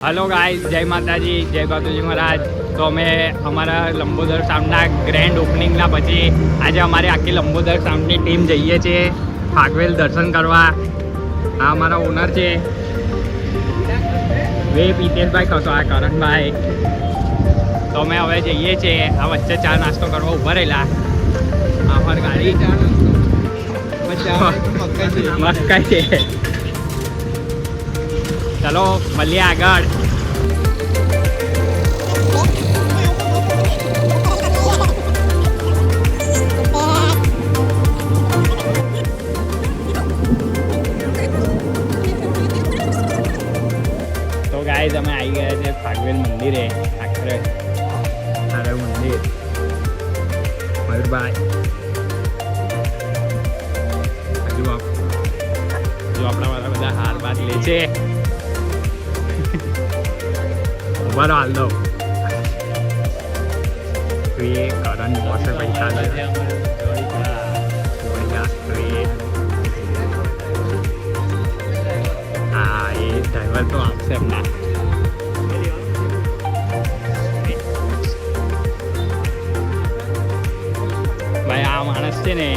Hello guys, जय माताजी, जय बापूजी महाराज। तो અમે અમારા લંબોદર સાઉન્ડના ગ્રેન્ડ ઓપનિંગના પછી આજે અમારે આખી લંબોદર સાઉન્ડની ટીમ જઈએ છીએ ફાગવેલ દર્શન કરવા. આ અમારા ઓનર છે વે પિતેશભાઈ કસો, આ કરણભાઈ. તો અમે હવે જઈએ છીએ. આ વચ્ચે ચા નાસ્તો કરવા ઊભા રહેલા. અમારી ગાડી મસ્કાઈ છે. ચલો મળીએ આગળ. તો ગાઈઝ અમે આવી ગયા છે ફાગવેલ મંદિરે. આખરે આરે મંદિર મયુરભાઈ હજુ આપણા વાળા બધા હાર બાદ લે છે. ઉભારો હાલ દો. એ કરણ પાસે પૈસા લે. હા, એ ડ્રાઈવર તો આપશે એમના. ભાઈ આ માણસ છે ને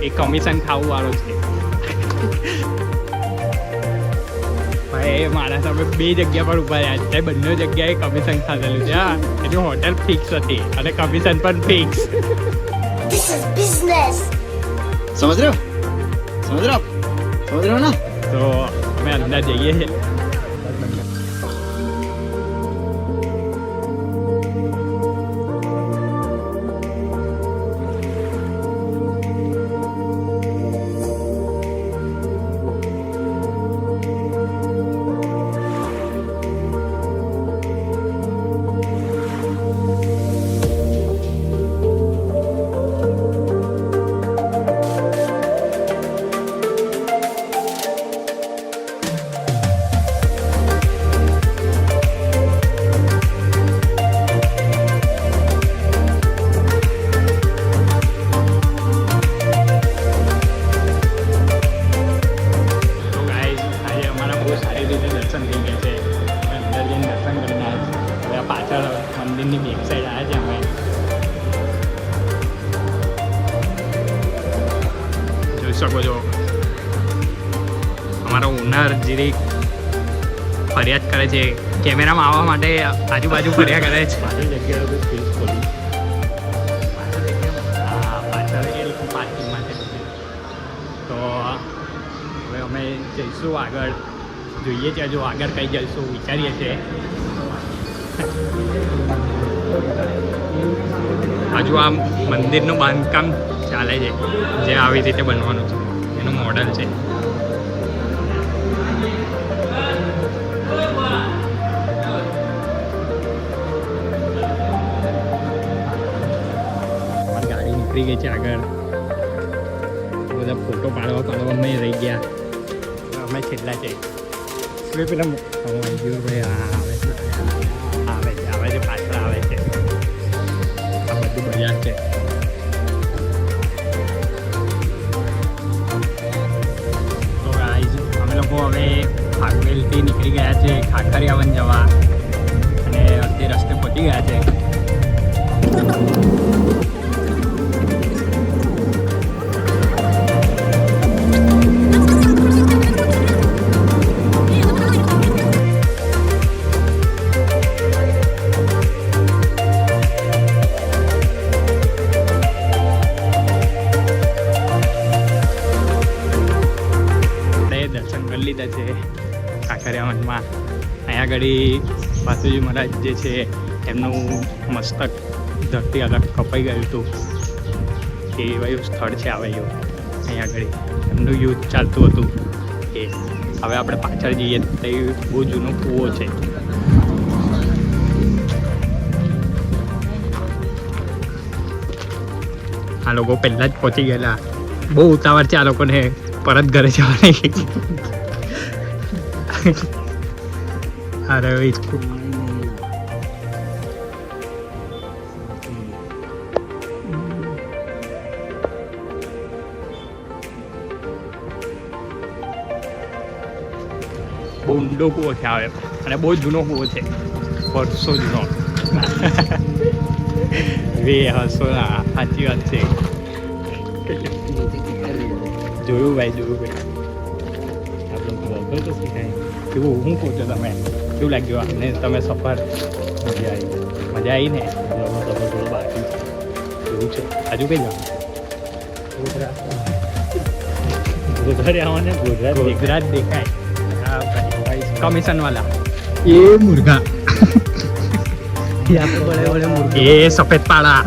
એ કમિશન ખાવું વાળો છે. ભાઈ એ માણસ અમે બે જગ્યા પર ઉભા રહ્યા છે. બંને જગ્યાએ કમિશન ખાધેલું છે. હા, એની હોટેલ ફિક્સ હતી અને કમિશન પણ ફિક્સ. समझ रहे हो ना. તો અમે અંદર જઈએ છીએ. મંદિરની બેક સાઈડ આવ્યા છે. અમે જોઈ શકો છો અમારો ઓનર જીરી ફરિયાદ કરે છે કેમેરામાં આવવા માટે. આજુબાજુ ફર્યા કરે છે. પાછળ એ લોકો પાર્કિંગ માટે. તો હવે અમે જઈશું આગળ. જોઈએ છે હજુ આગળ કઈ જઈશું વિચારીએ છીએ. હજુ આ મંદિરનું બાંધકામ ચાલે છે, જે આવી રીતે બનવાનું છે એનું મોડલ છે. ગાડી નીકળી ગઈ છે આગળ. બધા ફોટો પાડવા અમે રહી ગયા. અમે છેલ્લા છે. પેલા મયુરભાઈ આવે છે પાછળ આવે છે. આ બધું બજાર છે. તો ગાઈઝ અમે લોકો હવે ફાગવેલથી નીકળી ગયા છે ખાખરિયાવન જવા અને અડધે રસ્તે પહોંચી ગયા છે. લીધા છે ખાખરિયાવનમાં. અહીંયા આગળ બાપુજી મહારાજ જે છે એમનું મસ્તક ધરતી અલગ કપાઈ ગયું હતું. એ એવું સ્થળ છે આવેલું. અહીંયા આગળ એમનું યુદ્ધ ચાલતું હતું. એ હવે આપણે પાછળ જઈએ તો બહુ જૂનો કૂવો છે. આ લોકો પહેલાં જ પહોંચી ગયેલા. બહુ ઉતાવળ છે આ લોકોને પરત ઘરે જવાની. અરે બહુ ઊંડો કૂવો છે આવે અને બહુ જૂનો કૂવો છે, વર્ષો જૂનો. વે હસો ના, સાચી વાત છે. જોયું ભાઈ. કેવું હું કહું છો તમે, કેવું લાગ્યું આપને તમે સફર? મજા આવી ને? બાકી એવું છે. હજુ કઈ જવાનું? ગુજરાત દેખાય. કમિશન વાલા એ મુર્ગા, એ સફેદ પાડા.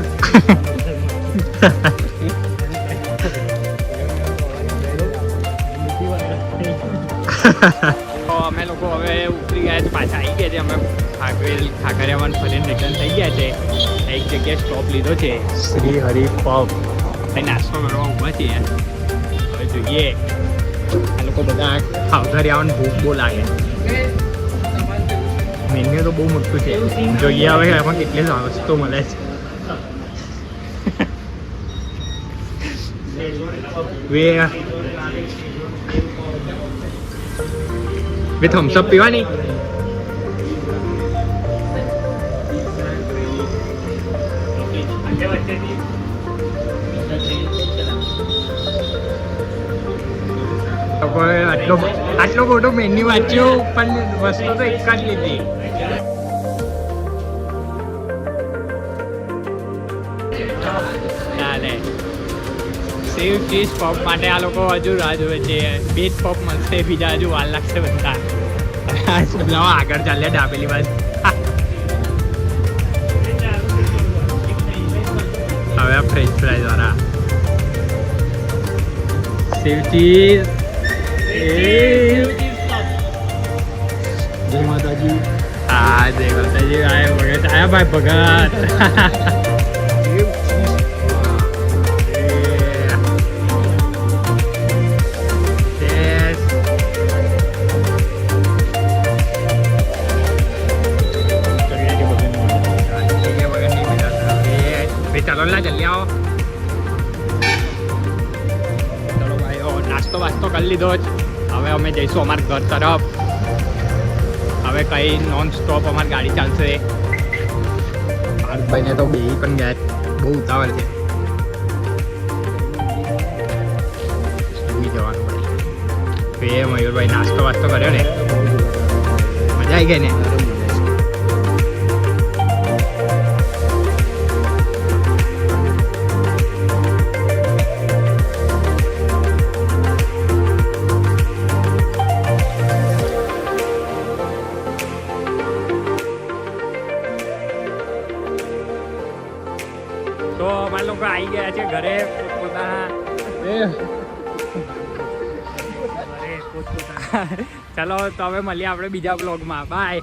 તો અમે લોકો હવે ઉતરી ગયા છે, પાછા આવી ગયા છે. અમે ખાખરિયામાં ફરીને રિટર્ન થઈ ગયા છે. એક જગ્યાએ સ્ટોપ લીધો છે, શ્રી હરિ પબ. અહીં નાસ્તો કરવા ઊભા છીએ. હવે જોઈએ, આ લોકો બધા ખાખરિયામાં ભૂખ બહુ લાગે. મેન્યુ તો બહુ મોટું છે, જોઈએ હવે એમાં કેટલી વસ્તુ મળે છે. બે થમ્સઅપ પીવાની. આટલો મોટો મેન્યુ વાંચ્યો પણ વસ્તુ તો એક જ લીધી. ચાલે. સેવ ચીઝ પપ માટે આ લોકો હજુ રાહ જોવે છે. બે જ પપ મળશે, બીજા હજુ વાર લાગશે બધા. આગળ ચાલ્યા ડાબેલી બાજુ. હવે આ ફ્રેન્ચ ફ્રાઈઝ વાળા સેવ ચીઝ. જય માતાજી. હા, જય માતાજી. આયા ભગત, આયા ભાઈ ભગત. ચાલો ના જલ્દી આવો. ચલો ભાઈ, નાસ્તો વાસ્તો કરી લીધો જ. હવે અમે જઈશું અમારા ઘર તરફ. હવે કઈ નોન સ્ટોપ અમારી ગાડી ચાલશે. ભાઈને તો બે પણ ગયા, બહુ ઉતાવળ છે. સુઈ જવાનું ભાઈ. એ મયુરભાઈ નાસ્તો વાસ્તો કર્યો ને, મજા આવી ગઈ ને? તો અમારા લોકો આવી ગયા છે ઘરે પોતપોતાના. ચાલો તો હવે મળીએ આપણે બીજા બ્લોગમાં. બાય.